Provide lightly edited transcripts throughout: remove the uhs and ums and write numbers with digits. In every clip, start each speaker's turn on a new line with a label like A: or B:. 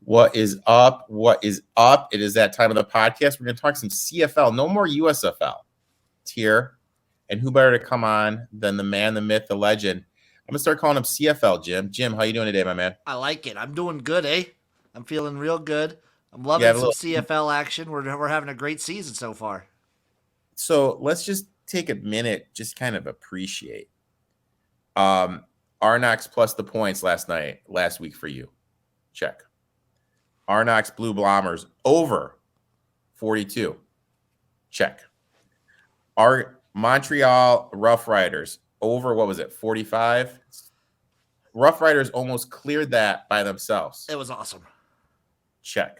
A: What is up? What is up? It is that time of the podcast. We're going to talk some CFL. No more USFL. It's here. And who better to come on than the man, the myth, the legend? I'm going to start calling him CFL, Jim. Jim, how you doing today, my man?
B: I like it. I'm doing good, eh? I'm feeling real good. I'm
A: You
B: loving
A: have a
B: some
A: little.
B: CFL action. We're having a great season so far.
A: So let's just take a minute, just kind of appreciate. Arnox plus the points last week for you. Check. Arnox Blue Bombers over 42. Check. Our Montreal Rough Riders over, what was it, 45? Rough Riders almost cleared that by themselves.
B: It was awesome.
A: Check.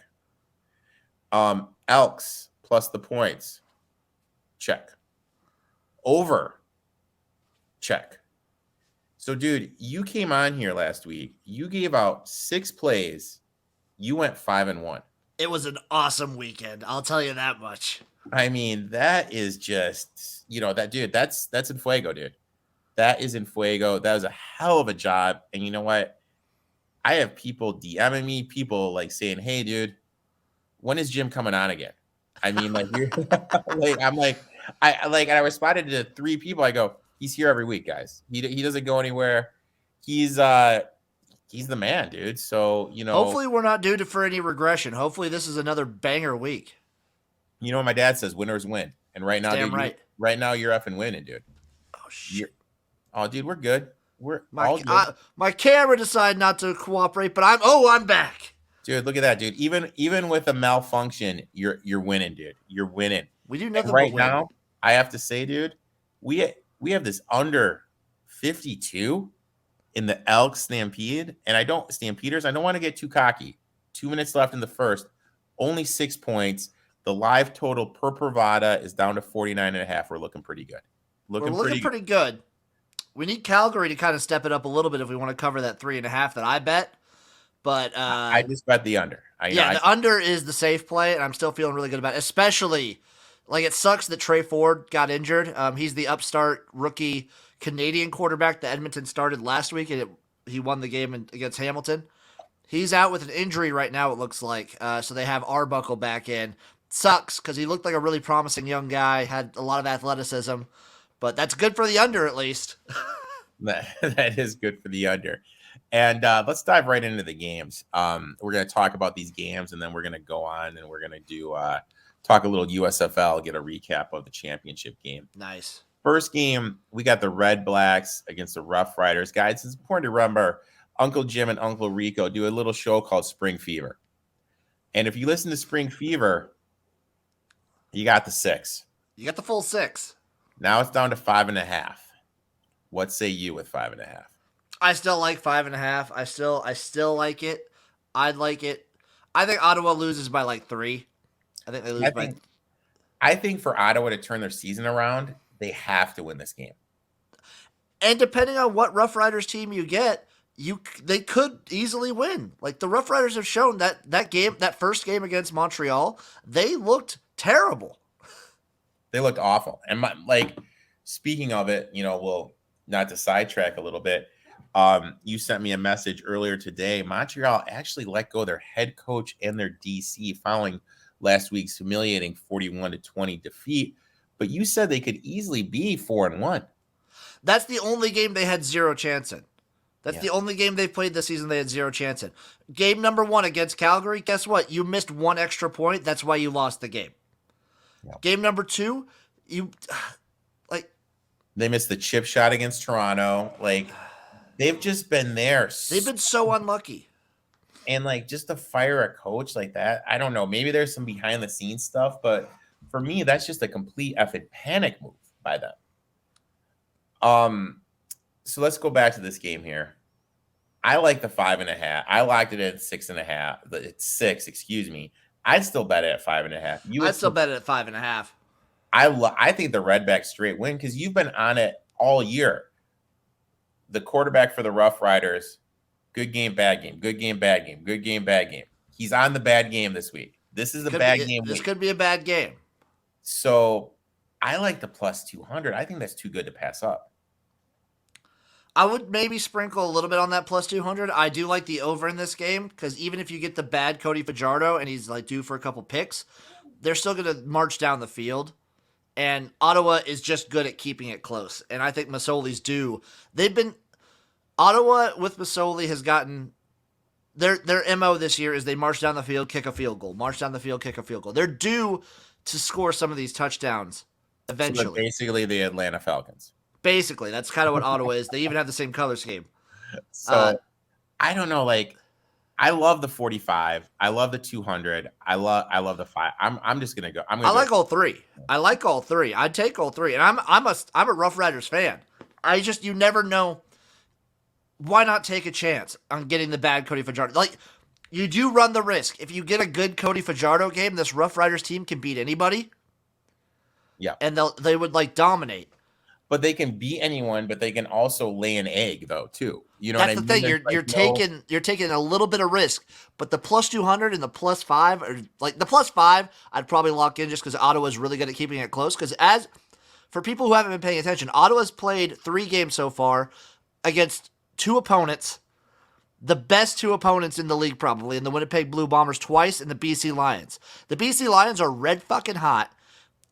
A: Elks plus the points. Check. Over. Check. So, dude, you came on here last week. You gave out 6 plays. You went 5-1.
B: It was an awesome weekend. I'll tell you that much.
A: I mean, that is just, that dude, that's in fuego, dude. That is in fuego. That was a hell of a job. And you know what? I have people DMing me, people like saying, "Hey, dude, when is Jim coming on again?" I mean, like, you're like, and I responded to 3 people. I go, "He's here every week, guys. He doesn't go anywhere. He's the man, dude." So,
B: Hopefully we're not due for any regression. Hopefully this is another banger week.
A: You know what my dad says? Winners win. And right now,
B: Damn
A: dude,
B: right.
A: Right now you're effing winning, dude.
B: Oh shit.
A: Dude, we're good. We're all good.
B: My camera decided not to cooperate, but I'm back.
A: Dude, look at that, dude. Even with a malfunction, you're winning, dude. You're winning.
B: We do nothing
A: right
B: but win.
A: now. I have to say, dude, we have this under 52 in the Elk Stampede, and Stampeders. I don't want to get too cocky. 2 minutes left in the first, only 6 points. The live total per Pravada is down to 49.5. We're looking pretty good.
B: We're looking pretty good. We need Calgary to kind of step it up a little bit if we want to cover that 3.5 that I bet. But
A: I just bet the under.
B: The under is the safe play, and I'm still feeling really good about it. Especially, like, it sucks that Trey Ford got injured. He's the upstart rookie Canadian quarterback that Edmonton started last week, and he won the game against Hamilton. He's out with an injury right now, it looks like. So they have Arbuckle back in. Sucks because he looked like a really promising young guy, had a lot of athleticism, but that's good for the under at least.
A: That is good for the under. And let's dive right into the games. We're going to talk about these games, and then we're going to go on and we're going to do talk a little USFL, get a recap of the championship game.
B: Nice.
A: First game, we got the Red Blacks against the Rough Riders. Guys, it's important to remember Uncle Jim and Uncle Rico do a little show called Spring Fever. And if you listen to Spring Fever, you got the 6.
B: You got the full 6.
A: Now it's down to 5.5. What say you with 5.5?
B: I still like 5.5. I still like it. I'd like it. I think Ottawa loses by like 3. I think they lose by.
A: I think for Ottawa to turn their season around, they have to win this game.
B: And depending on what Rough Riders team you get, they could easily win. Like, the Rough Riders have shown that first game against Montreal, they looked terrible.
A: They looked awful. And speaking of it, we'll not to sidetrack a little bit. You sent me a message earlier today. Montreal actually let go of their head coach and their DC following last week's humiliating 41-20 defeat. But you said they could easily be 4-1.
B: That's the only game they had 0 chance in. That's the only game they've played this season they had 0 chance in. Game number 1 against Calgary, guess what? You missed 1 extra point. That's why you lost the game. Yep. Game number 2,
A: they missed the chip shot against Toronto. They've just been there.
B: They've been so unlucky.
A: And just to fire a coach like that, I don't know. Maybe there's some behind the scenes stuff, but for me, that's just a complete effing panic move by them. So let's go back to this game here. I like the 5.5. I locked it at 6.5. It's 6, excuse me. I'd still bet it at 5.5.
B: I'd still bet it at 5.5.
A: I think the Redbacks straight win because you've been on it all year. The quarterback for the Rough Riders, good game, bad game, good game, bad game, good game, bad game. He's on the bad game this week. This is a bad game.
B: This could be a bad game.
A: So I like the plus 200. I think that's too good to pass up.
B: I would maybe sprinkle a little bit on that plus 200. I do like the over in this game because even if you get the bad Cody Fajardo and he's like due for a couple picks, they're still going to march down the field. And Ottawa is just good at keeping it close. And I think Masoli's due. They've been Ottawa with Masoli has gotten their MO this year is they march down the field, kick a field goal. March down the field, kick a field goal. They're due to score some of these touchdowns
A: So they're
B: eventually.
A: basically the Atlanta Falcons.
B: Basically, that's kind of what Ottawa is. They even have the same color scheme.
A: So I don't know, like I love the 45. I love the 200. I love the 5. I'm just gonna go.
B: I like all three. I like all three. I'd take all three. And I'm a Rough Riders fan. You never know. Why not take a chance on getting the bad Cody Fajardo? Like, you do run the risk. If you get a good Cody Fajardo game, this Rough Riders team can beat anybody.
A: Yeah.
B: And they would like dominate.
A: But they can beat anyone, but they can also lay an egg though, too. You know
B: That's
A: what I
B: the
A: mean?
B: thing. You're taking a little bit of risk, but the plus 200 and the plus 5 are like the plus 5. I'd probably lock in just because Ottawa's really good at keeping it close. Because as for people who haven't been paying attention, Ottawa's played 3 games so far against 2 opponents, the best 2 opponents in the league probably, in the Winnipeg Blue Bombers twice and the BC Lions. The BC Lions are red fucking hot,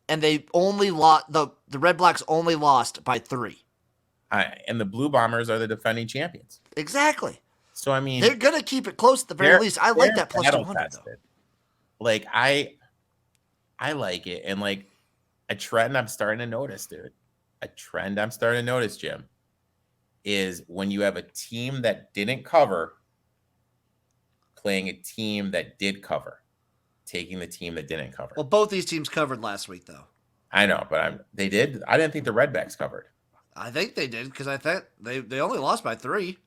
B: and they only lost the Red Blacks only lost by 3.
A: And the Blue Bombers are the defending champions.
B: Exactly.
A: So I mean,
B: they're gonna keep it close at the very least. I like that plus 200 though.
A: Like I like it, and like a trend I'm starting to notice, dude. A trend I'm starting to notice, Jim, is when you have a team that didn't cover playing a team that did cover, taking the team that didn't cover.
B: Well, both these teams covered last week though.
A: I know, but they did. I didn't think the Redbacks covered.
B: I think they did because I thought they only lost by 3.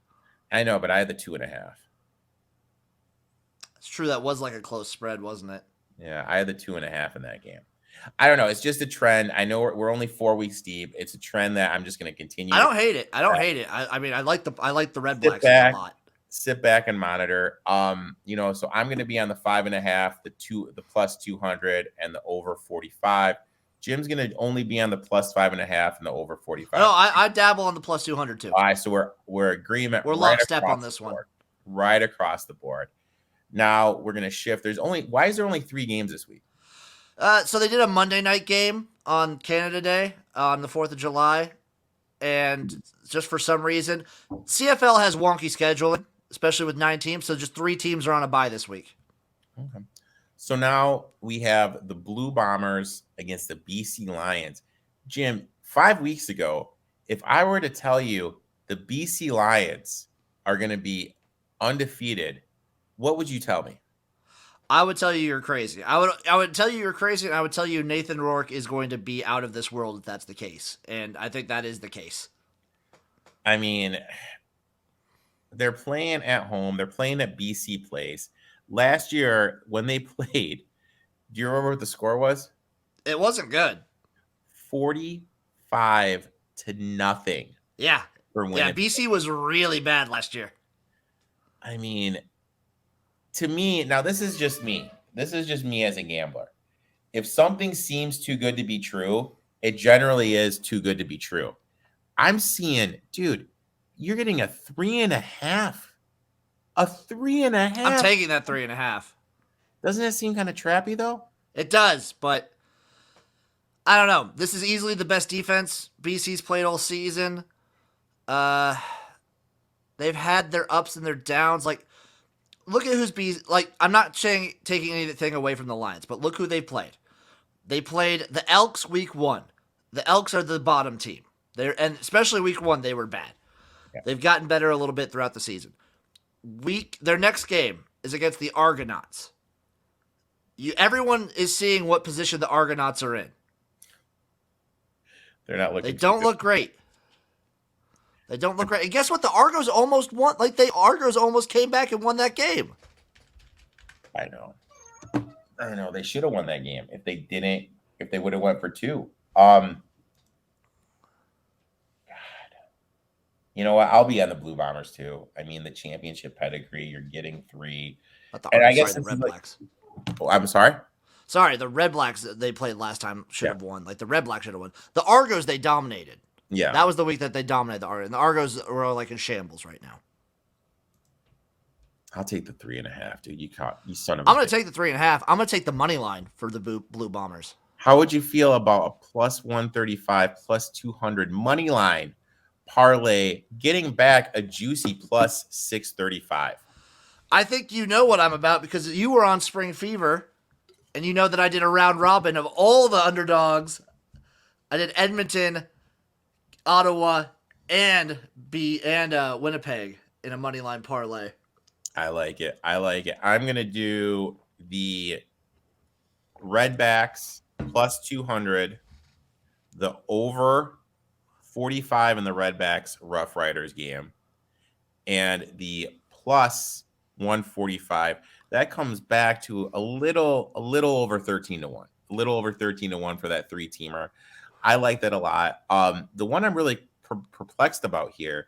A: I know, but I had the 2.5.
B: It's true that was like a close spread, wasn't it?
A: Yeah, I had the 2.5 in that game. I don't know. It's just a trend. I know we're only 4 weeks deep. It's a trend that I'm just going to continue.
B: I don't hate it. I mean, I like the Red Blacks a lot.
A: Sit back and monitor. So I'm going to be on the 5.5, the plus 200, and the over 45. Jim's going to only be on the plus 5.5 and the over 45.
B: No, I dabble on the plus 200 too.
A: All right, so we're agreement.
B: We're lockstep on this one.
A: Right across the board. Now we're going to shift. Why is there only 3 games this week?
B: So they did a Monday night game on Canada Day on the 4th of July. And just for some reason, CFL has wonky scheduling, especially with 9 teams. So just 3 teams are on a bye this week.
A: Okay. So now we have the Blue Bombers against the BC Lions. Jim, 5 weeks ago, if I were to tell you the BC Lions are going to be undefeated, what would you tell me?
B: I would tell you you're crazy. I would tell you you're crazy, and I would tell you Nathan Rourke is going to be out of this world if that's the case. And I think that is the case.
A: I mean, they're playing at home. They're playing at BC Place. Last year, when they played, do you remember what the score was?
B: It wasn't good.
A: 45-0.
B: Yeah.
A: For Winnipeg.
B: Yeah, BC was really bad last year.
A: I mean, to me, now this is just me. This is just me as a gambler. If something seems too good to be true, it generally is too good to be true. I'm seeing, dude, you're getting a 3.5. A 3.5.
B: I'm taking that 3.5.
A: Doesn't it seem kind of trappy though?
B: It does, but I don't know. This is easily the best defense BC's played all season. They've had their ups and their downs. Like, look at who's BC. Like, I'm not taking anything away from the Lions, but look who they played. They played the Elks week 1. The Elks are the bottom team. And especially week 1, they were bad. Yeah. They've gotten better a little bit throughout the season. Their next game is against the Argonauts. Everyone is seeing what position the Argonauts are in.
A: They're not looking.
B: They don't look great. They don't look great. And guess what? The Argos almost won. Like, the Argos almost came back and won that game.
A: I know. They should have won that game if they didn't. If they would have went for 2. God. You know what? I'll be on the Blue Bombers too. I mean, the championship pedgree. You're getting 3.
B: And I guess the Red Blacks.
A: Oh, I'm sorry.
B: Sorry, the Red Blacks that they played last time should have won. Like, the Red Blacks should have won. The Argos, they dominated.
A: Yeah.
B: That was the week that they dominated the Argos. And the Argos are like in shambles right now.
A: I'll take the 3.5, dude. You son of a
B: I'm going
A: bitch.
B: to take the 3.5. I'm going to take the money line for the Blue Bombers.
A: How would you feel about a plus 135, plus 200 money line parlay, getting back a juicy plus 635?
B: I think you know what I'm about because you were on Spring Fever, and you know that I did a round robin of all the underdogs. I did Edmonton, Ottawa, and Winnipeg in a money line parlay.
A: I like it. I like it. I'm going to do the Redbacks plus 200, the over 45 in the Redbacks Rough Riders game, and the plus 145. That comes back to a little over 13 to 1. A little over 13 to 1 for that three teamer. I like that a lot. The one I'm really perplexed about here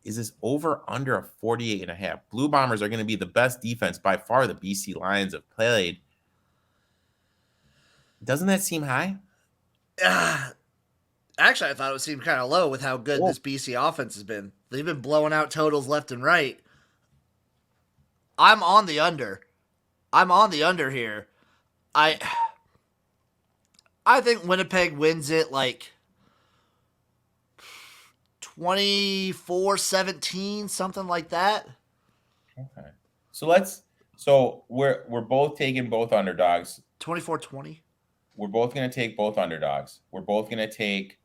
A: is this over under a 48.5. Blue Bombers are going to be the best defense by far the BC Lions have played. Doesn't that seem high?
B: Actually, I thought it would seem kind of low with how good this BC offense has been. They've been blowing out totals left and right. I'm on the under. I'm on the under here. I think Winnipeg wins it like 24-17, something like that.
A: Okay. So we're both taking both underdogs.
B: 24-20.
A: We're both going to take both underdogs. We're going to take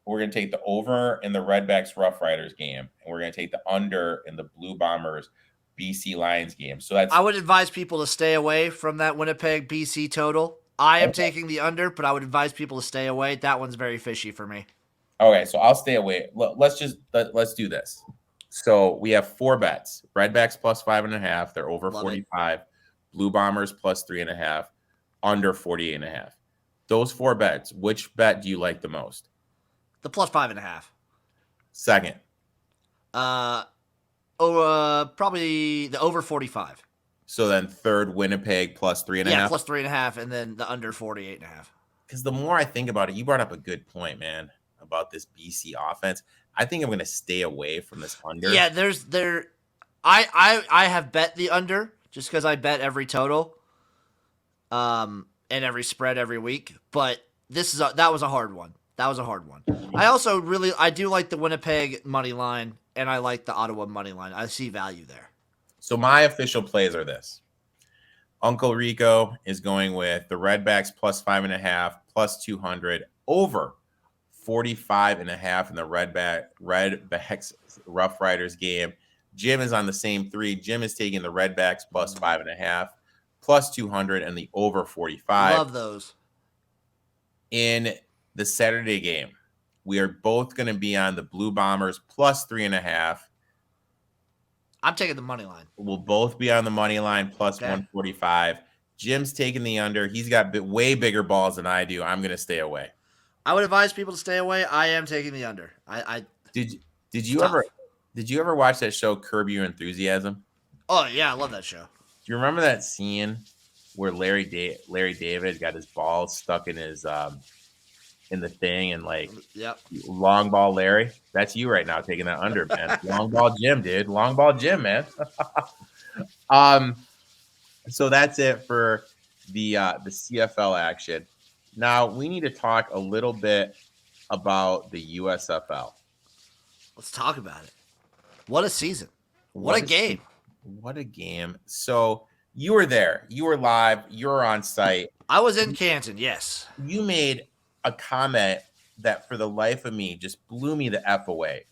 A: the over in the Redbacks Rough Riders game, and we're going to take the under in the Blue Bombers BC Lions game. So
B: I would advise people to stay away from that Winnipeg BC total. I am taking the under, but I would advise people to stay away. That one's very fishy for me.
A: Okay, so I'll stay away. Let's do this. So we have 4 bets: Redbacks plus 5.5. They're over 45. Blue Bombers plus 3.5. Under 48.5. Those 4 bets. Which bet do you like the most?
B: The plus 5.5.
A: Second.
B: Probably the over 45.
A: So then third, Winnipeg plus 3.5.
B: Yeah, plus 3.5, and then the under 48.5.
A: Because the more I think about it, you brought up a good point, man, about this BC offense. I think I'm going to stay away from this under.
B: Yeah, I have bet the under just because I bet every total, and every spread every week. But that was a hard one. That was a hard one. I do like the Winnipeg money line, and I like the Ottawa money line. I see value there.
A: So my official plays are this. Uncle Rico is going with the Redbacks plus 5.5, plus 200, over 45.5 in the Redbacks Rough Riders game. Jim is on the same 3. Jim is taking the Redbacks plus 5.5, plus 200, and the over 45.
B: Love those.
A: In the Saturday game, we are both going to be on the Blue Bombers plus 3.5.
B: I'm taking the money line.
A: We'll both be on the money line plus 145. Jim's taking the under. He's got way bigger balls than I do. I'm going to stay away.
B: I would advise people to stay away. I am taking the under.
A: Did you ever watch that show Curb Your Enthusiasm?
B: Oh yeah, I love that show.
A: Do you remember that scene where Larry David got his balls stuck in his in the thing, and like,
B: yep,
A: long ball Larry? That's you right now taking that under, man. Long ball Jim, dude. Long ball Jim, man. So that's it for the CFL action. Now we need to talk a little bit about the USFL.
B: Let's talk about it. What a season. What a game.
A: What a game. So you were there. You were live. You were on site.
B: I was in Canton, yes.
A: You made a comment that for the life of me just blew me the F away.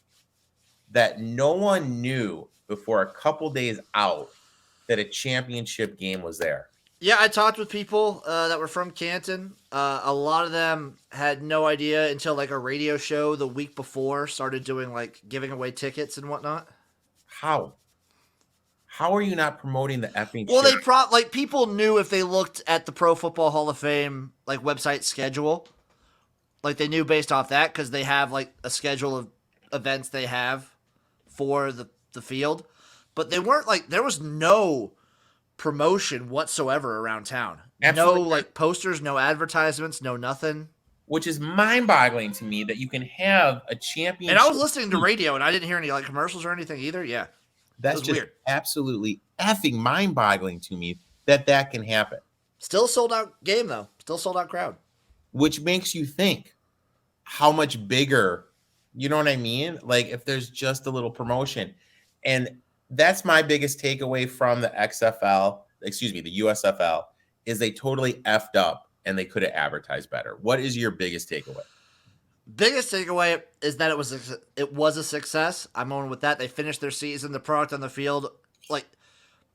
A: That no one knew before a couple days out that a championship game was there.
B: Yeah, I talked with people that were from Canton. A lot of them had no idea until like a radio show the week before started doing like giving away tickets and whatnot.
A: How are you not promoting the effing?
B: Well, people knew if they looked at the Pro Football Hall of Fame like website schedule, like they knew based off that because they have like a schedule of events they have for the field, but they weren't like there was no promotion whatsoever around town.
A: Absolutely.
B: No like posters, no advertisements, no nothing.
A: which is mind-boggling to me that you can have a
B: And I
A: championship
B: was listening to
A: team.
B: radio, and I didn't hear any like commercials or anything either. Yeah, it
A: That's
B: was
A: just
B: weird.
A: absolutely effing mind-boggling to me that can happen.
B: Still sold out game though. Still sold out crowd.
A: Which makes you think how much bigger, you know what I mean? Like if there's just a little promotion. And that's my biggest takeaway from the the USFL, is they totally effed up and they could have advertised better. What is your biggest takeaway?
B: Biggest takeaway is that it was a success. I'm going with that. They finished their season. The product on the field, like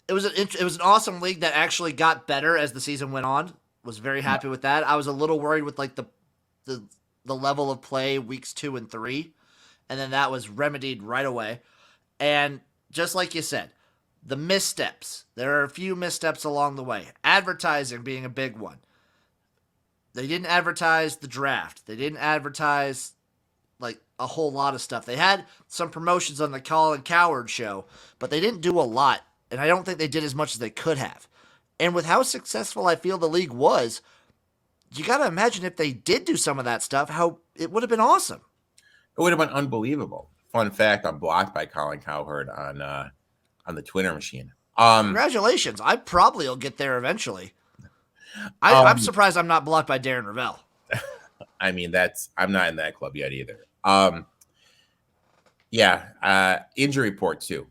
B: it was an awesome league that actually got better as the season went on. Was very happy with that. I was a little worried with like the level of play weeks 2 and 3, and then that was remedied right away. And just like you said, the missteps. There are a few missteps along the way. Advertising being a big one. They didn't advertise the draft. They didn't advertise like a whole lot of stuff. They had some promotions on the Colin Cowherd show, but they didn't do a lot, and I don't think they did as much as they could have. And with how successful I feel the league was, you got to imagine if they did do some of that stuff, how it would have been awesome.
A: It would have been unbelievable. Fun fact: I'm blocked by Colin Cowherd on the Twitter machine.
B: Congratulations! I probably will get there eventually. I'm surprised I'm not blocked by Darren Ravel.
A: I mean, I'm not in that club yet either. Injury report too.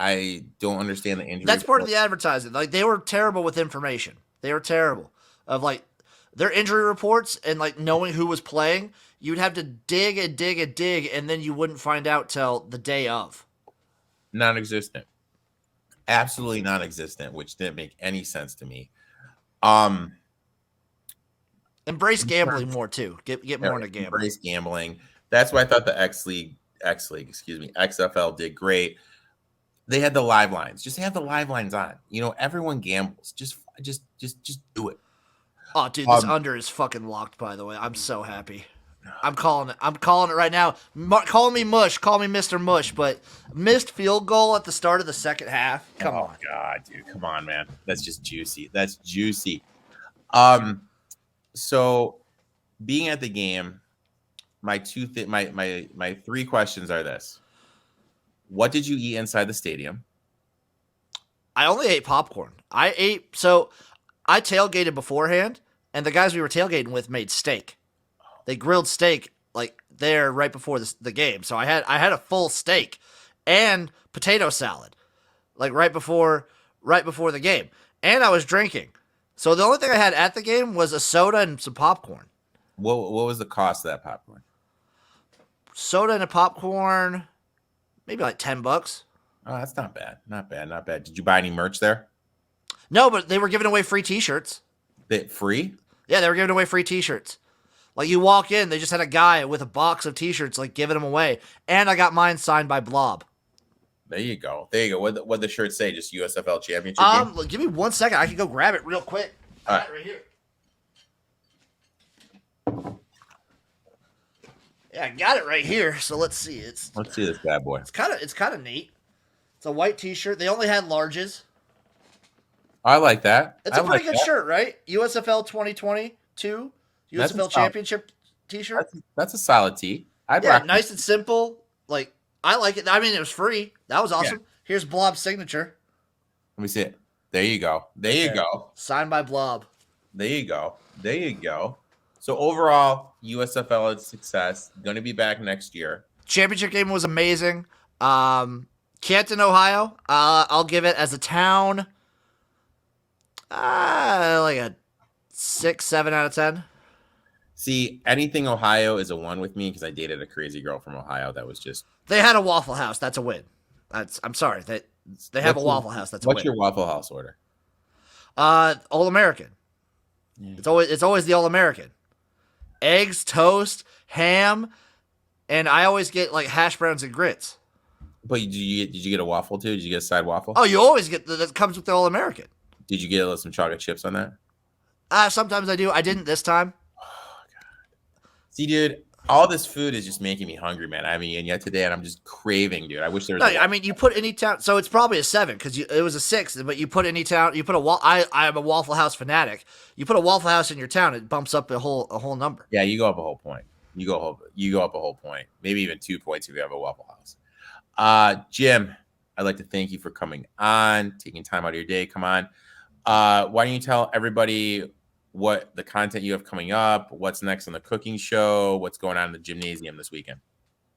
A: I don't understand the injury.
B: That's part of the advertising. Like they were terrible with information. They were terrible of like their injury reports and like knowing who was playing. You'd have to dig and dig and dig, and then you wouldn't find out till the day of.
A: Non-existent. Absolutely non-existent, which didn't make any sense to me.
B: Embrace gambling more too. Get more into gambling.
A: Embrace gambling. That's why I thought the XFL did great. They had the live lines. Just have the live lines on. You know, everyone gambles. Just do it.
B: Oh, dude, this under is fucking locked. By the way, I'm so happy. I'm calling it. I'm calling it right now. Call me Mush. Call me Mr. Mush. But missed field goal at the start of the second half. Come on.
A: Oh God, dude. Come on, man. That's just juicy. That's juicy. So being at the game, my three questions are this: what did you eat inside the stadium?
B: I only ate popcorn. I tailgated beforehand, and the guys we were tailgating with made steak. They grilled steak like there right before the game. So I had a full steak and potato salad like right before the game. And I was drinking. So the only thing I had at the game was a soda and some popcorn.
A: What was the cost of that popcorn?
B: Soda and a popcorn, maybe like $10.
A: Oh, that's not bad. Not bad. Did you buy any merch there?
B: No, but they were giving away free t-shirts.
A: Free?
B: Yeah, they were giving away free t-shirts. Like you walk in, they just had a guy with a box of t-shirts like giving them away. And I got mine signed by Blob.
A: There you go. What the shirt say? Just USFL championship game?
B: Give me 1 second. I can go grab it real quick.
A: All right.
B: Right here. Yeah, I got it right here. So let's see.
A: Let's see this bad boy.
B: It's kind of neat. It's a white t-shirt. They only had larges.
A: I like that.
B: It's a pretty good shirt, right? USFL 2022 USFL championship t-shirt.
A: That's a solid tee.
B: Nice and simple. Like I like it. I mean, it was free. That was awesome. Yeah. Here's Blob's signature.
A: Let me see it. There you go. There you go.
B: Signed by Blob.
A: There you go. So overall, USFL is success. Going to be back next year. Championship
B: game was amazing. Canton, Ohio. I'll give it as a town. Like a 6, 7 out of 10.
A: See, anything Ohio is a 1 with me because I dated a crazy girl from Ohio that was just.
B: They had a Waffle House. That's a win. I'm sorry. They have a Waffle House. That's a win.
A: What's your Waffle House order?
B: All American. Yeah. It's always the All American. Eggs, toast, ham, and I always get like hash browns and grits.
A: But did you get a waffle too? Did you get a side waffle?
B: Oh, you always get that comes with the All American.
A: Did you get some chocolate chips on that?
B: Sometimes I do. I didn't this time.
A: Oh God. See, dude, all this food is just making me hungry, man. I mean, and yet today, and I'm just craving, dude. I wish there was
B: No,
A: a.
B: I mean you put any town, so it's probably a 7 because it was a 6. But you put any town, you put a wall. I'm a Waffle House fanatic. You put a Waffle House in your town, it bumps up a whole number.
A: Yeah, you go up a whole point. You go up a whole point, maybe even 2 points if you have a Waffle House. Jim, I'd like to thank you for coming on, taking time out of your day. Come on. Why don't you tell everybody what the content you have coming up, what's next on the cooking show, what's going on in the gymnasium this weekend?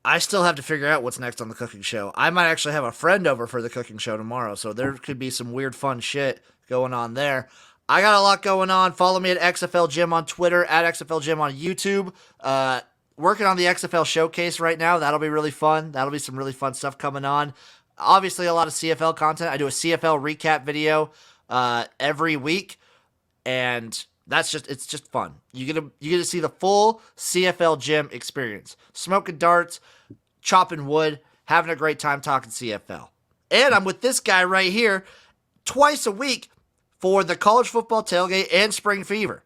B: I still have to figure out what's next on the cooking show. I might actually have a friend over for the cooking show tomorrow, so there could be some weird, fun shit going on there. I got a lot going on. Follow me at XFL Gym on Twitter, at XFL Gym on YouTube. Working on the XFL Showcase right now. That'll be really fun. That'll be some really fun stuff coming on. Obviously, a lot of CFL content. I do a CFL recap video every week, and it's just fun. You get to see the full CFL gym experience. Smoking darts, chopping wood, having a great time talking CFL. And I'm with this guy right here twice a week for the college football tailgate and spring fever.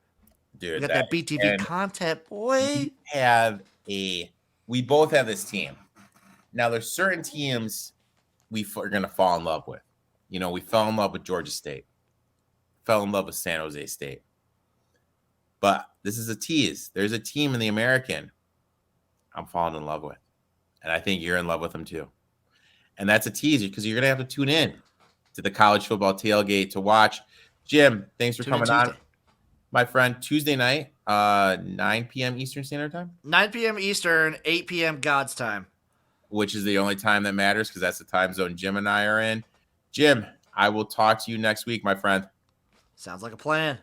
A: Dude,
B: You got that BTV content, boy.
A: We both have this team. Now there's certain teams we are going to fall in love with. You know, we fell in love with Georgia State. Fell in love with San Jose State. But this is a tease. There's a team in the American I'm falling in love with. And I think you're in love with them too. And that's a tease because you're going to have to tune in to the college football tailgate to watch. Jim, thanks for coming on. My friend, Tuesday night, 9 p.m. Eastern Standard Time?
B: 9 p.m. Eastern, 8 p.m. God's time.
A: Which is the only time that matters because that's the time zone Jim and I are in. Jim, I will talk to you next week, my friend.
B: Sounds like a plan.